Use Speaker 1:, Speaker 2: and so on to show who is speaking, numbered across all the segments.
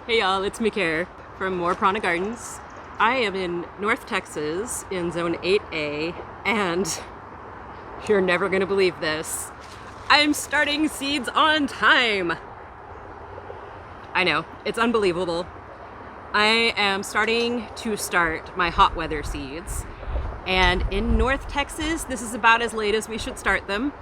Speaker 1: Hey y'all, it's Mikare from More Prana Gardens. I am in North Texas in Zone 8A, and you're never gonna believe this. I'm starting seeds on time. I know, it's unbelievable. I am starting to start my hot weather seeds. And in North Texas, this is about as late as we should start them.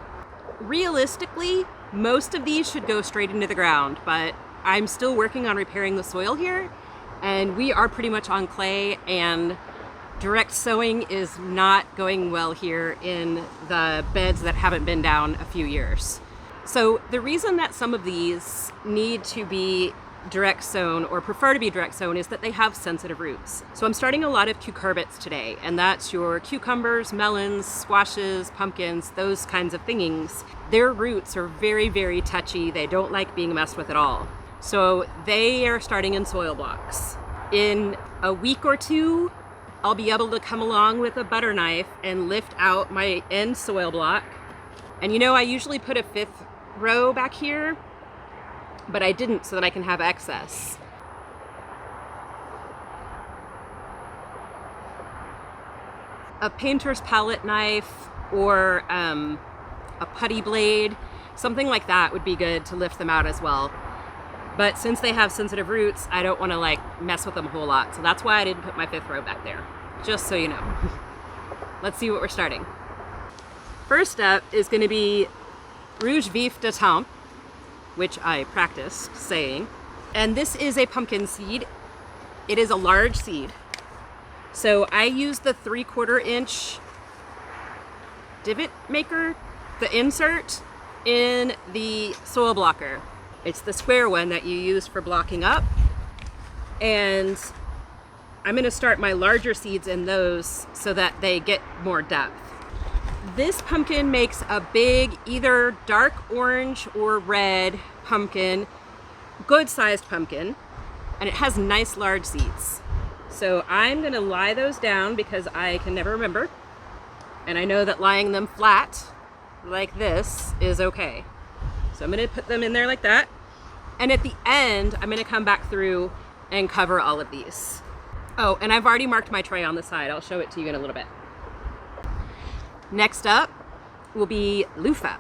Speaker 1: Realistically, most of these should go straight into the ground, but I'm still working on repairing the soil here, and we are pretty much on clay, and direct sowing is not going well here in the beds that haven't been down a few years. So the reason that some of these need to be direct sown or prefer to be direct sown is that they have sensitive roots. So I'm starting a lot of cucurbits today, and that's your cucumbers, melons, squashes, pumpkins, those kinds of things. Their roots are very, very touchy. They don't like being messed with at all. So they are starting in soil blocks. In a week or two, I'll be able to come along with a butter knife and lift out my end soil block. And you know, I usually put a 5th row back here, but I didn't so that I can have excess. A painter's palette knife or a putty blade, something like that would be good to lift them out as well. But since they have sensitive roots, I don't want to like mess with them a whole lot. So that's why I didn't put my 5th row back there, just so you know. Let's see what we're starting. First up is going to be Rouge Vif de Tempe, which I practiced saying. And this is a pumpkin seed. It is a large seed. So I use the 3/4 inch divot maker, the insert in the soil blocker. It's the square one that you use for blocking up. And I'm gonna start my larger seeds in those so that they get more depth. This pumpkin makes a big, either dark orange or red pumpkin, good sized pumpkin, and it has nice large seeds. So I'm gonna lie those down because I can never remember. And I know that lying them flat like this is okay. So I'm gonna put them in there like that. And at the end, I'm gonna come back through and cover all of these. Oh, and I've already marked my tray on the side. I'll show it to you in a little bit. Next up will be Luffa.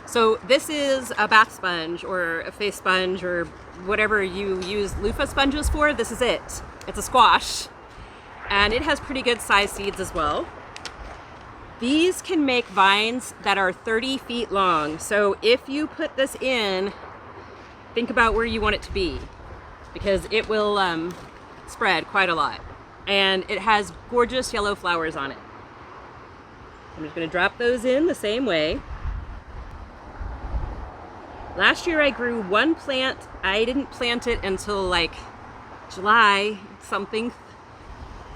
Speaker 1: So this is a bath sponge or a face sponge or whatever you use Luffa sponges for. This is it. It's a squash. And it has pretty good sized seeds as well. These can make vines that are 30 feet long. So if you put this in, think about where you want it to be, because it will spread quite a lot. And it has gorgeous yellow flowers on it. I'm just gonna drop those in the same way. Last year I grew one plant. I didn't plant it until like July something.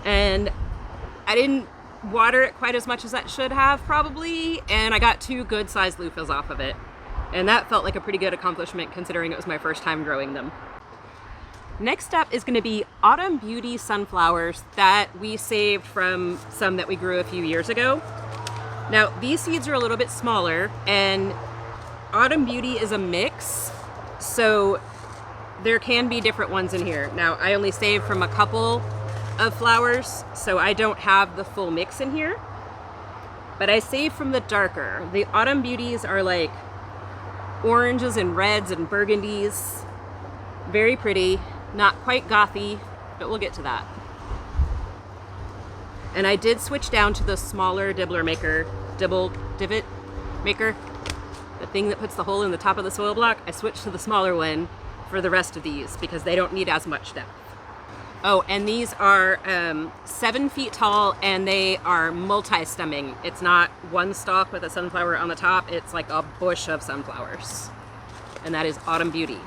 Speaker 1: And I didn't water it quite as much as I should have probably. And I got 2 good sized loofahs off of it. And that felt like a pretty good accomplishment considering it was my first time growing them. Next up is gonna be Autumn Beauty sunflowers that we saved from some that we grew a few years ago. Now, these seeds are a little bit smaller, and Autumn Beauty is a mix, so there can be different ones in here. Now, I only saved from a couple of flowers, so I don't have the full mix in here, but I saved from the darker. The Autumn Beauties are like oranges and reds and burgundies. Very pretty, not quite gothy, but we'll get to that. And I did switch down to the smaller divot maker, the thing that puts the hole in the top of the soil block. I switched to the smaller one for the rest of these because they don't need as much depth. Oh, and these are 7 feet tall, and they are multi-stemming. It's not one stalk with a sunflower on the top. It's like a bush of sunflowers. And that is Autumn Beauty.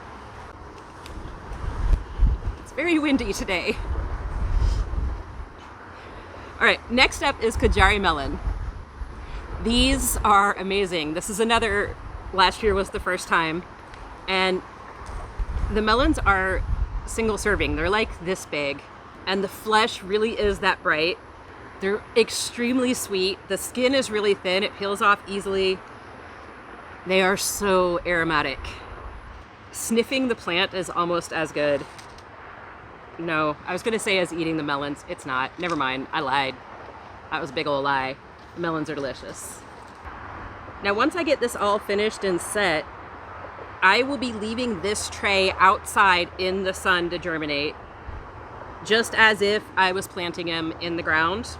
Speaker 1: It's very windy today. All right, next up is Kajari melon. These are amazing. This is another, last year was the first time. And the melons are single serving. They're like this big, and the flesh really is that bright. They're extremely sweet. The skin is really thin. It peels off easily. They are so aromatic. Sniffing the plant is almost as good No, I was gonna say as eating the melons. It's not. Never mind. I lied. That was a big old lie. The melons are delicious. Now, once I get this all finished and set, I will be leaving this tray outside in the sun to germinate, just as if I was planting them in the ground.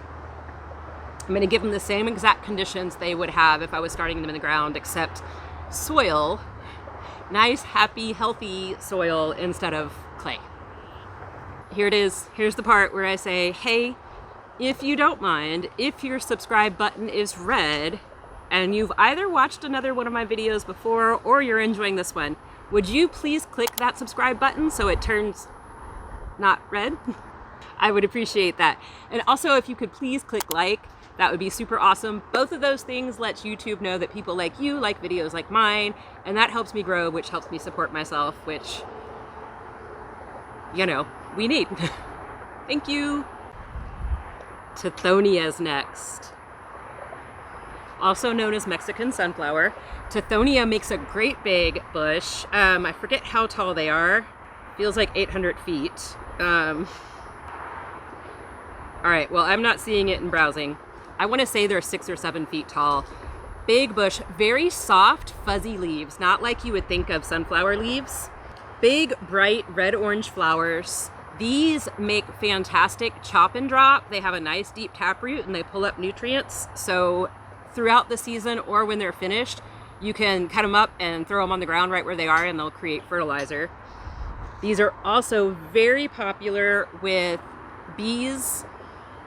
Speaker 1: I'm gonna give them the same exact conditions they would have if I was starting them in the ground, except soil. Nice, happy, healthy soil instead of clay. Here it is. Here's the part where I say, hey, if you don't mind, if your subscribe button is red and you've either watched another one of my videos before or you're enjoying this one, would you please click that subscribe button so it turns not red? I would appreciate that. And also, if you could please click like, that would be super awesome. Both of those things let YouTube know that people like you like videos like mine, and that helps me grow, which helps me support myself, which, you know, we need. Thank you. Tithonia's next. Also known as Mexican sunflower. Tithonia makes a great big bush. I forget how tall they are. Feels like 800 feet. All right, well, I'm not seeing it in browsing. I want to say they're 6 or 7 feet tall. Big bush, very soft, fuzzy leaves, not like you would think of sunflower leaves. Big, bright, red-orange flowers. These make fantastic chop and drop. They have a nice deep taproot and they pull up nutrients. So throughout the season or when they're finished, you can cut them up and throw them on the ground right where they are and they'll create fertilizer. These are also very popular with bees,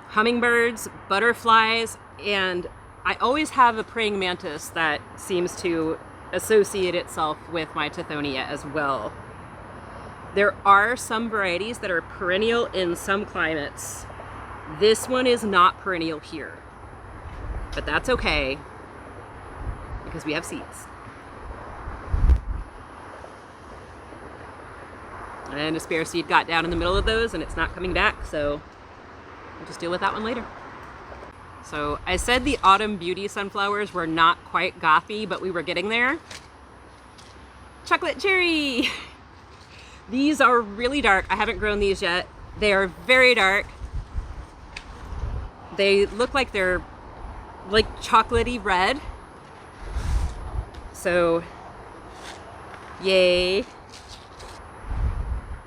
Speaker 1: hummingbirds, butterflies, and I always have a praying mantis that seems to associate itself with my Tithonia as well. There are some varieties that are perennial in some climates. This one is not perennial here, but that's okay because we have seeds. And a spare seed got down in the middle of those and it's not coming back, so we'll just deal with that one later. So I said the autumn beauty sunflowers were not quite gothy, but we were getting there. Chocolate cherry! These are really dark. I haven't grown these yet. They are very dark. They look like they're like chocolatey red. So, yay.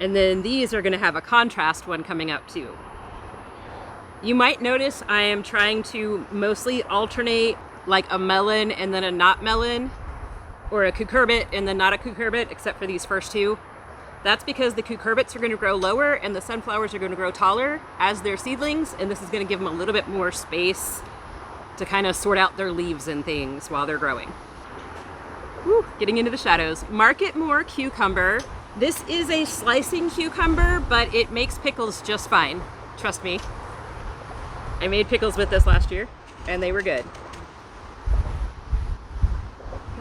Speaker 1: And then these are gonna have a contrast one coming up too. You might notice I am trying to mostly alternate like a melon and then a not melon, or a cucurbit and then not a cucurbit, except for these first two. That's because the cucurbits are going to grow lower and the sunflowers are going to grow taller as their seedlings, and this is going to give them a little bit more space to kind of sort out their leaves and things while they're growing. Woo, getting into the shadows. Market More cucumber. This is a slicing cucumber, but it makes pickles just fine. Trust me. I made pickles with this last year, and they were good.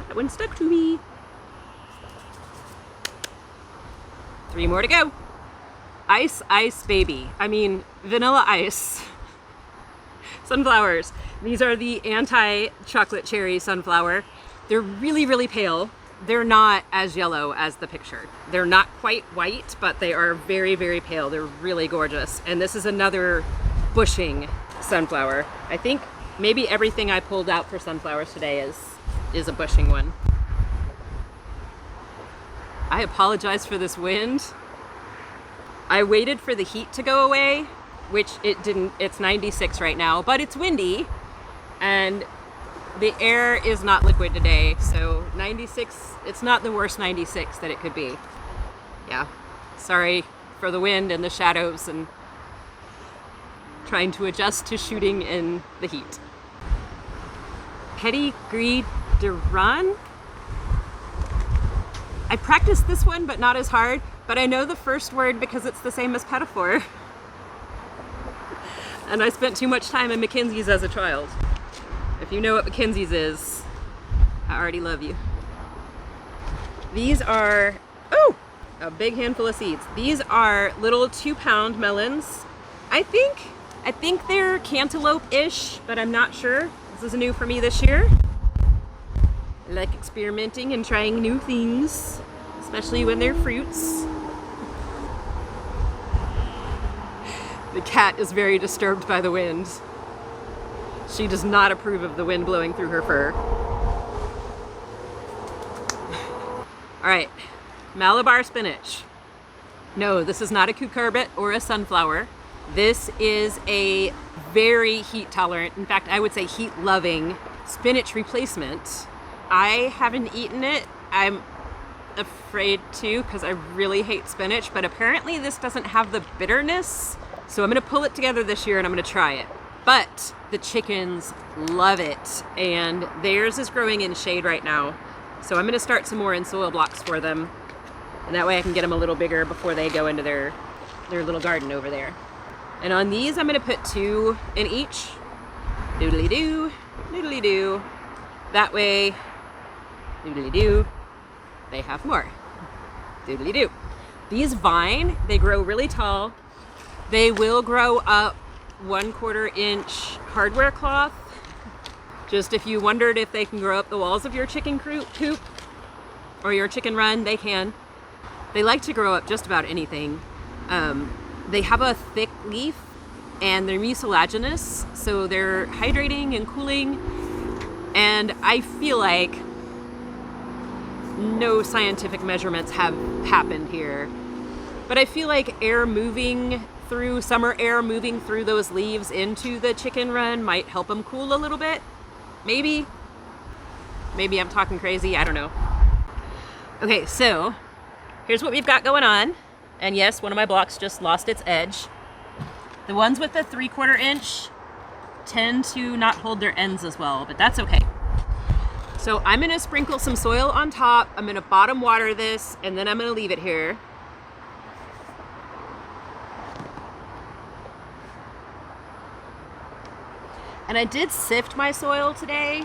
Speaker 1: That one stuck to me. 3 more to go. Ice Ice Baby. I mean, vanilla ice. Sunflowers. These are the anti-chocolate cherry sunflower. They're really, really pale. They're not as yellow as the picture. They're not quite white, but they are very, very pale. They're really gorgeous. And this is another bushing sunflower. I think maybe everything I pulled out for sunflowers today is a bushing one. I apologize for this wind. I waited for the heat to go away, which it didn't. It's 96 right now, but it's windy and the air is not liquid today. So 96, it's not the worst 96 that it could be. Yeah, sorry for the wind and the shadows and trying to adjust to shooting in the heat. Pedigree de Run. I practiced this one, but not as hard, but I know the first word because it's the same as pedophore. And I spent too much time in Mackenzie's as a child. If you know what Mackenzie's is, I already love you. These are, oh, a big handful of seeds. These are little 2-pound melons. I think they're cantaloupe-ish, but I'm not sure. This is new for me this year. I like experimenting and trying new things, especially when they're fruits. The cat is very disturbed by the wind. She does not approve of the wind blowing through her fur. All right, Malabar spinach. No, this is not a cucurbit or a sunflower. This is a very heat tolerant, in fact, I would say heat loving spinach replacement. I haven't eaten it. I'm afraid to because I really hate spinach, but apparently this doesn't have the bitterness. So I'm gonna pull it together this year and I'm gonna try it. But the chickens love it, and theirs is growing in shade right now. So I'm gonna start some more in soil blocks for them, and that way I can get them a little bigger before they go into their little garden over there. And on these, I'm gonna put 2 in each. Doodly-doo, doodly-doo. That way, doodly-doo, they have more. Doodly-doo. These vine, they grow really tall. They will grow up 1/4 inch hardware cloth. Just if you wondered if they can grow up the walls of your chicken coop or your chicken run, they can. They like to grow up just about anything. They have a thick leaf and they're mucilaginous, so they're hydrating and cooling. And I feel like no scientific measurements have happened here, but I feel like summer air moving through those leaves into the chicken run might help them cool a little bit. Maybe I'm talking crazy, I don't know. Okay, so here's what we've got going on. And yes, one of my blocks just lost its edge. The ones with the 3/4 inch tend to not hold their ends as well, but that's okay. So I'm gonna sprinkle some soil on top. I'm gonna bottom water this, and then I'm gonna leave it here. And I did sift my soil today,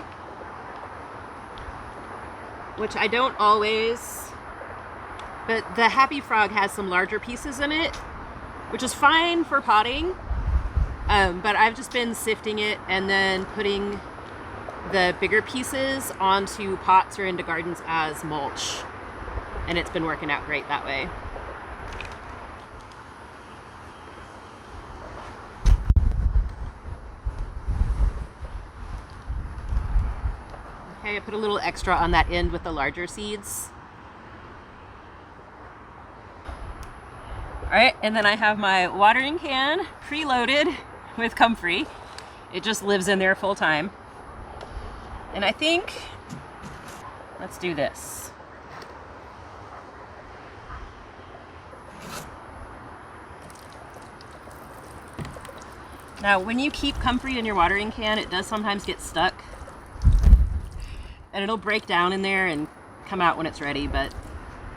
Speaker 1: which I don't always, but the Happy Frog has some larger pieces in it, which is fine for potting. But I've just been sifting it and then putting the bigger pieces onto pots or into gardens as mulch. And it's been working out great that way. Okay, I put a little extra on that end with the larger seeds. All right, and then I have my watering can preloaded with comfrey. It just lives in there full time. And I think, let's do this. Now, when you keep comfrey in your watering can, it does sometimes get stuck. And it'll break down in there and come out when it's ready, but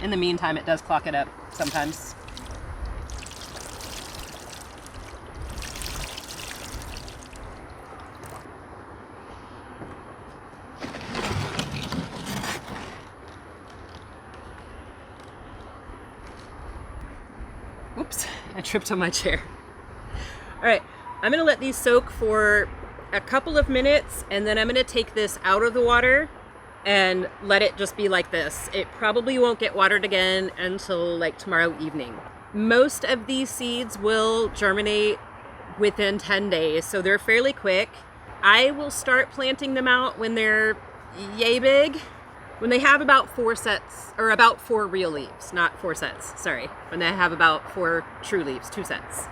Speaker 1: in the meantime, it does clog it up sometimes. Oops, I tripped on my chair. All right, I'm gonna let these soak for a couple of minutes, and then I'm gonna take this out of the water and let it just be like this. It probably won't get watered again until like tomorrow evening. Most of these seeds will germinate within 10 days, so they're fairly quick. I will start planting them out when they're yay big, when they have about 4 sets, or about 4 real leaves, not 4 sets, sorry. When they have about 4 true leaves, 2 sets.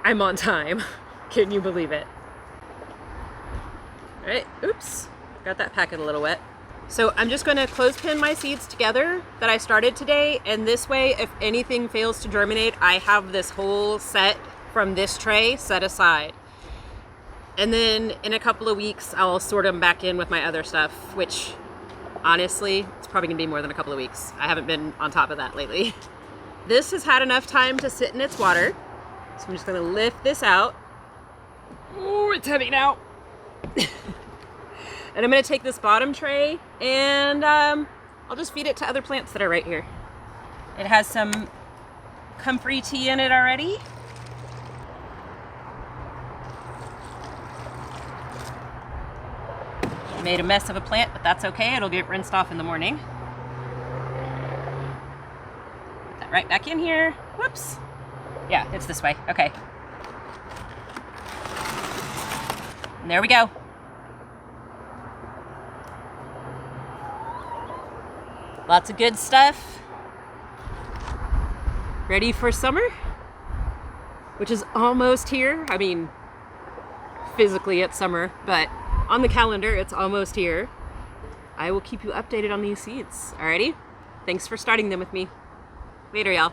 Speaker 1: I'm on time. Can you believe it? All right, oops. Got that packet a little wet. So I'm just going to clothespin my seeds together that I started today, and this way, if anything fails to germinate, I have this whole set from this tray set aside. And then in a couple of weeks, I'll sort them back in with my other stuff, which honestly, it's probably gonna be more than a couple of weeks. I haven't been on top of that lately. This has had enough time to sit in its water. So I'm just gonna lift this out. Ooh, it's heavy now. And I'm gonna take this bottom tray and I'll just feed it to other plants that are right here. It has some comfrey tea in it already. Made a mess of a plant, but that's okay. It'll get rinsed off in the morning. Put that right back in here. Whoops. Yeah, it's this way. Okay. And there we go. Lots of good stuff. Ready for summer? Which is almost here. I mean, physically it's summer, but on the calendar it's almost here. I will keep you updated on these seeds. Alrighty? Thanks for starting them with me. Later, y'all.